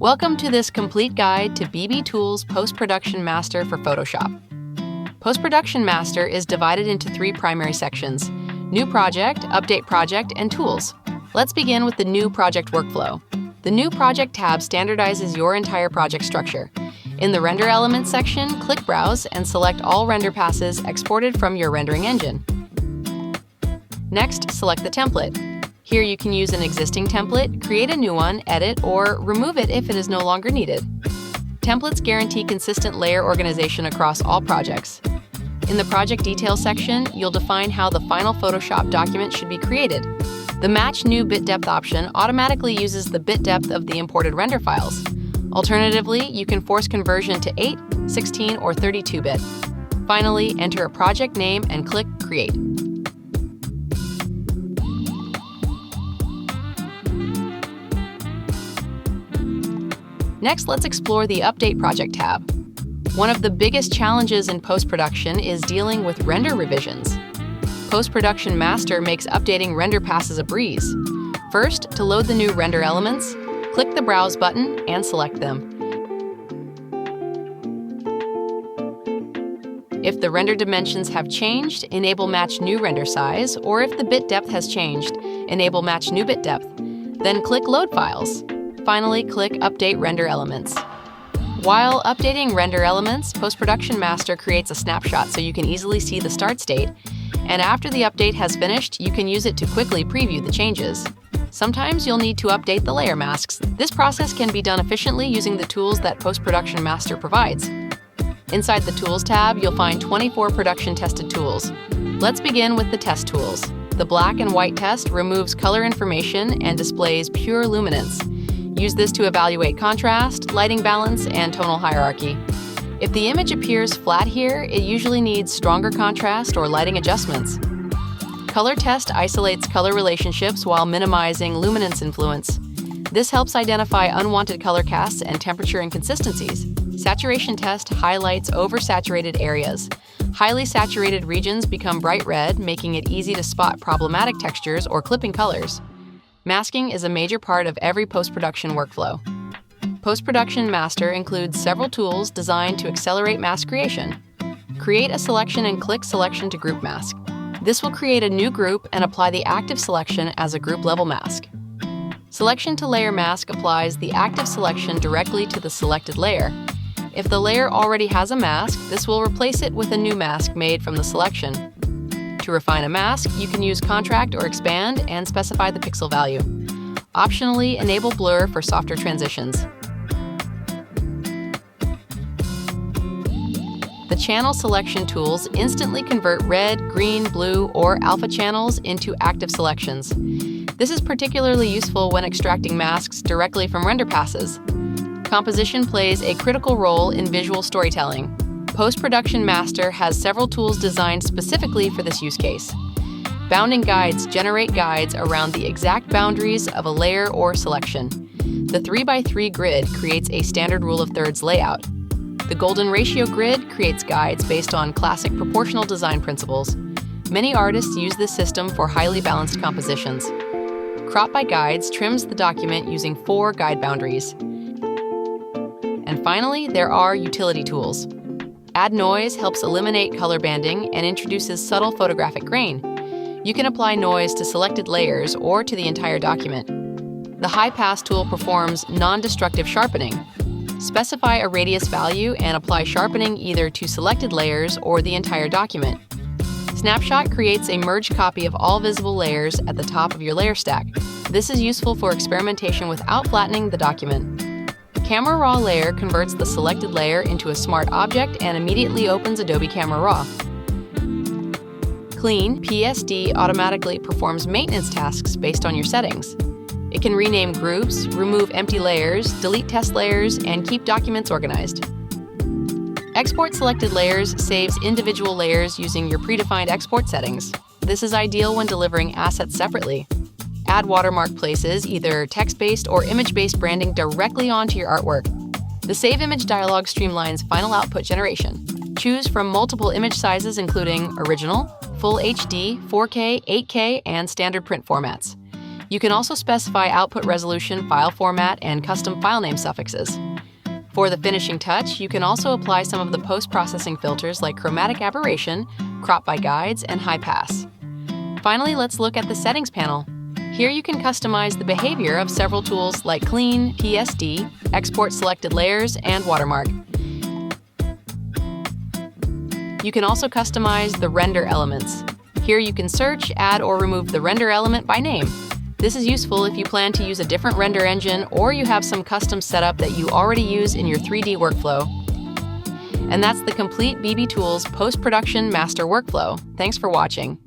Welcome to this complete guide to BB Tools Post-Production Master for Photoshop. Post-Production Master is divided into three primary sections: New Project, Update Project, and Tools. Let's begin with the New Project workflow. The New Project tab standardizes your entire project structure. In the Render Elements section, click Browse and select all render passes exported from your rendering engine. Next, select the template. Here you can use an existing template, create a new one, edit, or remove it if it is no longer needed. Templates guarantee consistent layer organization across all projects. In the Project Details section, you'll define how the final Photoshop document should be created. The Match New Bit Depth option automatically uses the bit depth of the imported render files. Alternatively, you can force conversion to 8, 16, or 32-bit. Finally, enter a project name and click Create. Next, let's explore the Update Project tab. One of the biggest challenges in post-production is dealing with render revisions. Post-Production Master makes updating render passes a breeze. First, to load the new render elements, click the Browse button and select them. If the render dimensions have changed, enable Match New Render Size, or if the bit depth has changed, enable Match New Bit Depth. Then click Load Files. Finally, click Update Render Elements. While updating render elements, Post-Production Master creates a snapshot so you can easily see the start state, and after the update has finished, you can use it to quickly preview the changes. Sometimes you'll need to update the layer masks. This process can be done efficiently using the tools that Post-Production Master provides. Inside the Tools tab, you'll find 24 production-tested tools. Let's begin with the Test tools. The Black and White test removes color information and displays pure luminance. Use this to evaluate contrast, lighting balance, and tonal hierarchy. If the image appears flat here, it usually needs stronger contrast or lighting adjustments. Color Test isolates color relationships while minimizing luminance influence. This helps identify unwanted color casts and temperature inconsistencies. Saturation Test highlights oversaturated areas. Highly saturated regions become bright red, making it easy to spot problematic textures or clipping colors. Masking is a major part of every post-production workflow. Post-Production Master includes several tools designed to accelerate mask creation. Create a selection and click Selection to Group Mask. This will create a new group and apply the active selection as a group-level mask. Selection to Layer Mask applies the active selection directly to the selected layer. If the layer already has a mask, this will replace it with a new mask made from the selection. To refine a mask, you can use Contract or Expand and specify the pixel value. Optionally, enable Blur for softer transitions. The channel selection tools instantly convert red, green, blue, or alpha channels into active selections. This is particularly useful when extracting masks directly from render passes. Composition plays a critical role in visual storytelling. Post-Production Master has several tools designed specifically for this use case. Bounding guides generate guides around the exact boundaries of a layer or selection. The 3x3 grid creates a standard rule of thirds layout. The Golden Ratio grid creates guides based on classic proportional design principles. Many artists use this system for highly balanced compositions. Crop by Guides trims the document using 4 guide boundaries. And finally, there are utility tools. Add Noise helps eliminate color banding and introduces subtle photographic grain. You can apply noise to selected layers or to the entire document. The High Pass tool performs non-destructive sharpening. Specify a radius value and apply sharpening either to selected layers or the entire document. Snapshot creates a merged copy of all visible layers at the top of your layer stack. This is useful for experimentation without flattening the document. Camera Raw layer converts the selected layer into a smart object and immediately opens Adobe Camera Raw. Clean PSD automatically performs maintenance tasks based on your settings. It can rename groups, remove empty layers, delete test layers, and keep documents organized. Export selected layers saves individual layers using your predefined export settings. This is ideal when delivering assets separately. Add watermark places, either text-based or image-based branding directly onto your artwork. The Save Image dialog streamlines final output generation. Choose from multiple image sizes including Original, Full HD, 4K, 8K, and Standard print formats. You can also specify output resolution, file format, and custom file name suffixes. For the finishing touch, you can also apply some of the post-processing filters like chromatic aberration, crop by guides, and high pass. Finally, let's look at the settings panel. Here you can customize the behavior of several tools like Clean, PSD, export selected layers, and watermark. You can also customize the render elements. Here you can search, add, or remove the render element by name. This is useful if you plan to use a different render engine or you have some custom setup that you already use in your 3D workflow. And that's the complete BB Tools post-production master workflow. Thanks for watching.